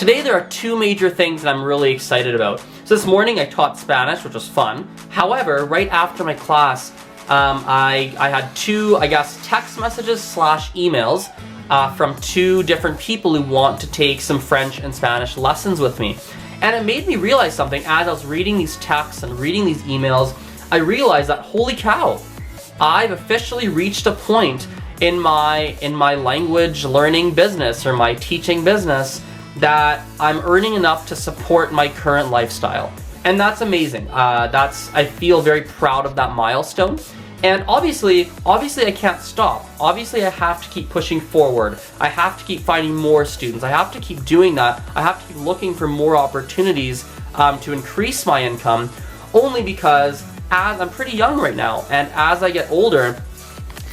Today there are two major things that I'm really excited about. So this morning I taught Spanish, which was fun. However, right after my class, I had two, I guess, text messages / emails from two different people who want to take some French and Spanish lessons with me. And it made me realize something. As I was reading these texts and reading these emails, I realized that, holy cow, I've officially reached a point in my language learning business or my teaching business that I'm earning enough to support my current lifestyle. And that's amazing. I feel very proud of that milestone. And obviously I can't stop. Obviously I have to keep pushing forward. I have to keep finding more students. I have to keep doing that. I have to keep looking for more opportunities to increase my income, only because as I'm pretty young right now, and as I get older,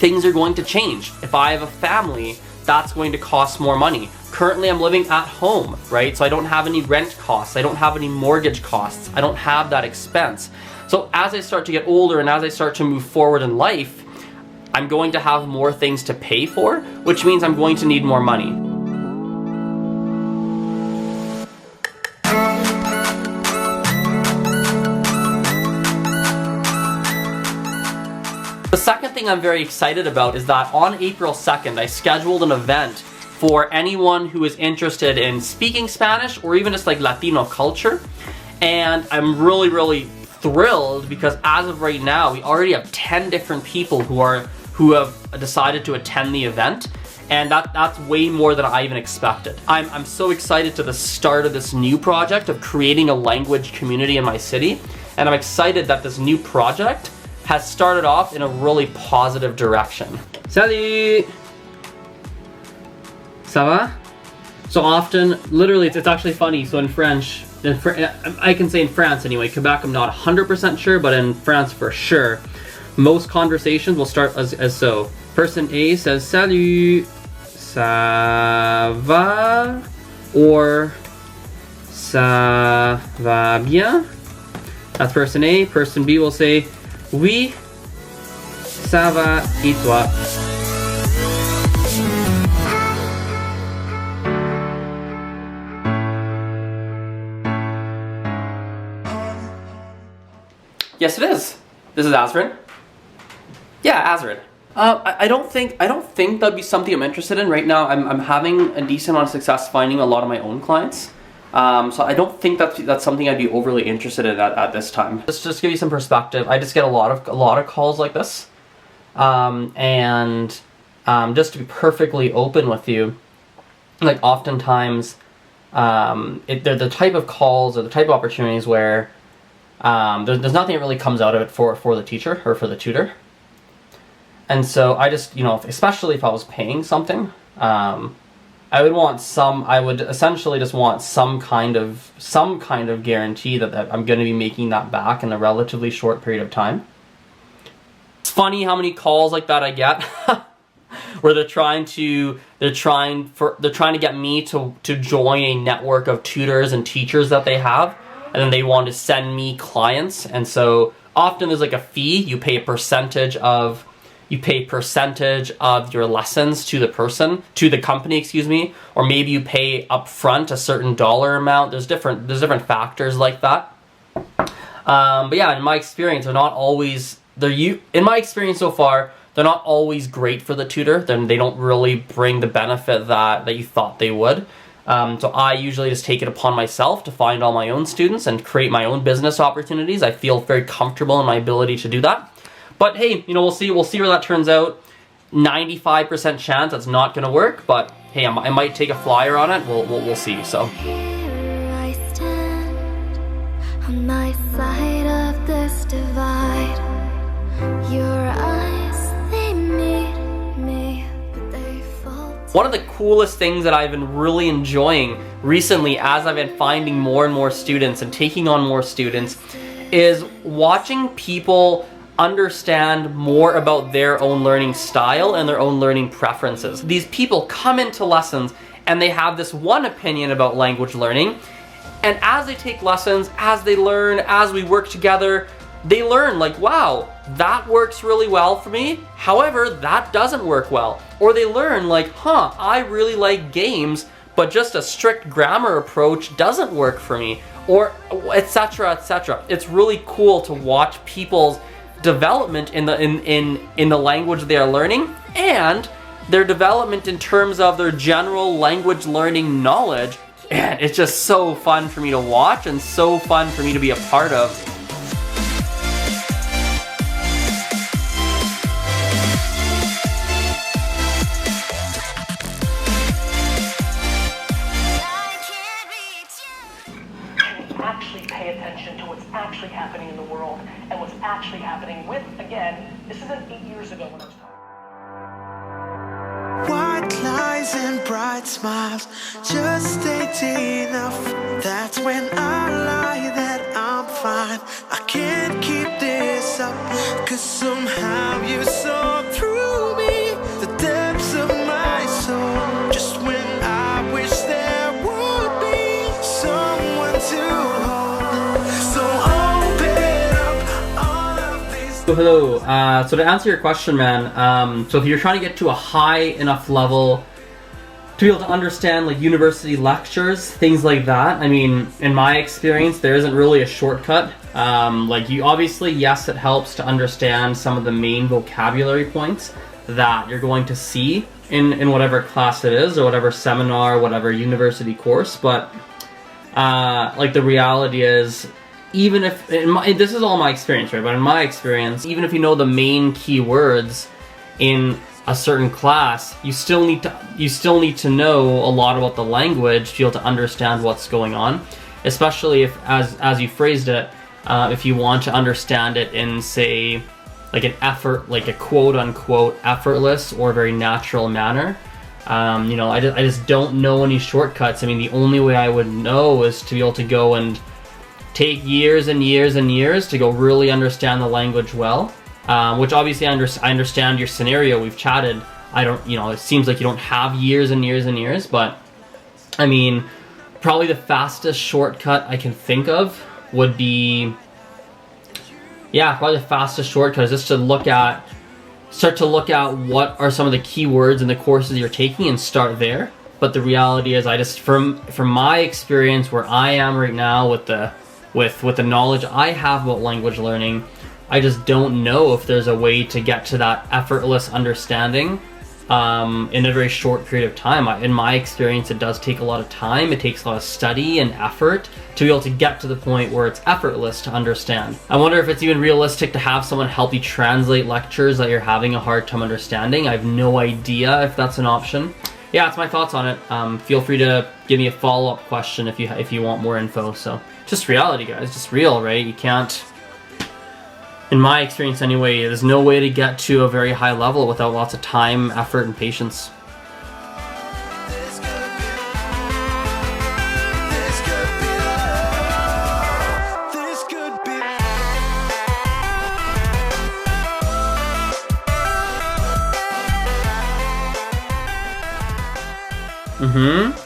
things are going to change. If I have a family, that's going to cost more money. Currently I'm living at home, right? So I don't have any rent costs. I don't have any mortgage costs. I don't have that expense. So as I start to get older and as I start to move forward in life, I'm going to have more things to pay for, which means I'm going to need more money. The second thing I'm very excited about is that on April 2nd, I scheduled an event for anyone who is interested in speaking Spanish or even just like Latino culture. And I'm really thrilled because as of right now, we already have 10 different people who have decided to attend the event. And that's way more than I even expected. I'm so excited to the start of this new project of creating a language community in my city. And I'm excited that this new project has started off in a really positive direction. Salut! Ça va? So often, literally, it's actually funny. So in French, I can say in France anyway, Quebec I'm not 100% sure, but in France for sure, most conversations will start as so. Person A says, salut, ça va? Or, ça va bien? That's person A. Person B will say, oui, ça va, et toi? Yes, it is. This is Azren. Yeah, Azren. I don't think that'd be something I'm interested in right now. I'm having a decent amount of success finding a lot of my own clients. So I don't think that's something I'd be overly interested in at this time. Just to give you some perspective, I just get a lot of calls like this, and just to be perfectly open with you, like oftentimes, they're the type of calls or the type of opportunities where there's nothing that really comes out of it for the teacher or for the tutor. And so I just, especially if I was paying something, I would essentially just want some kind of guarantee that I'm going to be making that back in a relatively short period of time. It's funny how many calls like that I get where they're trying to get me to join a network of tutors and teachers that they have, and then they want to send me clients. And so often there's like a fee. You pay a percentage of your lessons to the company, excuse me, or maybe you pay upfront a certain dollar amount. There's different factors like that. But yeah, in my experience, in my experience so far, they're not always great for the tutor. Then they don't really bring the benefit that you thought they would. So I usually just take it upon myself to find all my own students and create my own business opportunities. I feel very comfortable in my ability to do that. But hey, we'll see where that turns out. 95% chance that's not going to work, but hey, I might take a flyer on it. We'll see. So. Here I stand on my side of this divide. Your eyes, they meet me, but they fall. One of the coolest things that I've been really enjoying recently as I've been finding more and more students and taking on more students is watching people understand more about their own learning style and their own learning preferences. These people come into lessons and they have this one opinion about language learning, and as they take lessons, as they learn, as we work together, they learn like, wow, that works really well for me, however, that doesn't work well. Or they learn like, I really like games, but just a strict grammar approach doesn't work for me, or etc., etc. It's really cool to watch people's development in the language they are learning, and their development in terms of their general language learning knowledge. And it's just so fun for me to watch and so fun for me to be a part of. Actually pay attention to what's actually happening in the world and what's actually happening with, again, this isn't 8 years ago when I was talking. White lies and bright smiles just ain't enough. That's when I lie that I'm fine. I can't keep this up, 'cause somehow you saw through me the depths of my soul. Just when I wish there would be someone to hold. So open up all of these. So hello, so to answer your question, man, so if you're trying to get to a high enough level to be able to understand like university lectures, things like that, I mean, in my experience, there isn't really a shortcut. Like you obviously, yes, it helps to understand some of the main vocabulary points that you're going to see in whatever class it is, or whatever seminar, whatever university course, but like the reality is, even if, this is all my experience, right, but in my experience, even if you know the main keywords in a certain class, you still need to know a lot about the language to be able to understand what's going on, especially if, as you phrased it, if you want to understand it in, say, like a quote-unquote effortless or very natural manner. You know, I just don't know any shortcuts. I mean, the only way I would know is to be able to go and take years and years and years to go really understand the language well. Which obviously I understand your scenario. We've chatted. I don't, you know, it seems like you don't have years and years and years, but I mean, probably the fastest shortcut I can think of would be, yeah, probably the fastest shortcut is just to start to look at what are some of the keywords in the courses you're taking and start there. But the reality is, I just, from my experience where I am right now with the knowledge I have about language learning, I just don't know if there's a way to get to that effortless understanding in a very short period of time. In my experience, it does take a lot of time. It takes a lot of study and effort to be able to get to the point where it's effortless to understand. I wonder if it's even realistic to have someone help you translate lectures that you're having a hard time understanding. I have no idea if that's an option. Yeah, that's my thoughts on it. Feel free to give me a follow-up question if you want more info. So just reality, guys, just real, right? You can't, in my experience anyway, there's no way to get to a very high level without lots of time, effort, and patience.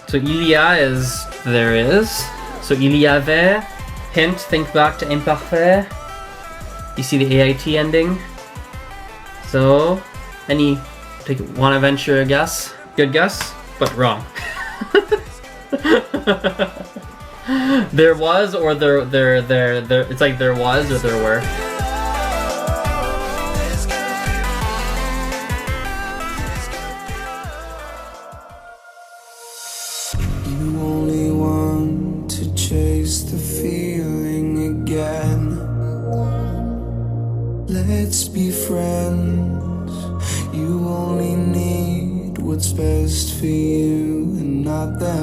So il y a is there is. So il y avait. Hint, think back to imparfait. You see the AIT ending. So, wanna venture a guess? Good guess, but wrong. There was, or there. It's like there was or there were. You only want to chase the feeling again. Let's be friends. You only need what's best for you and not that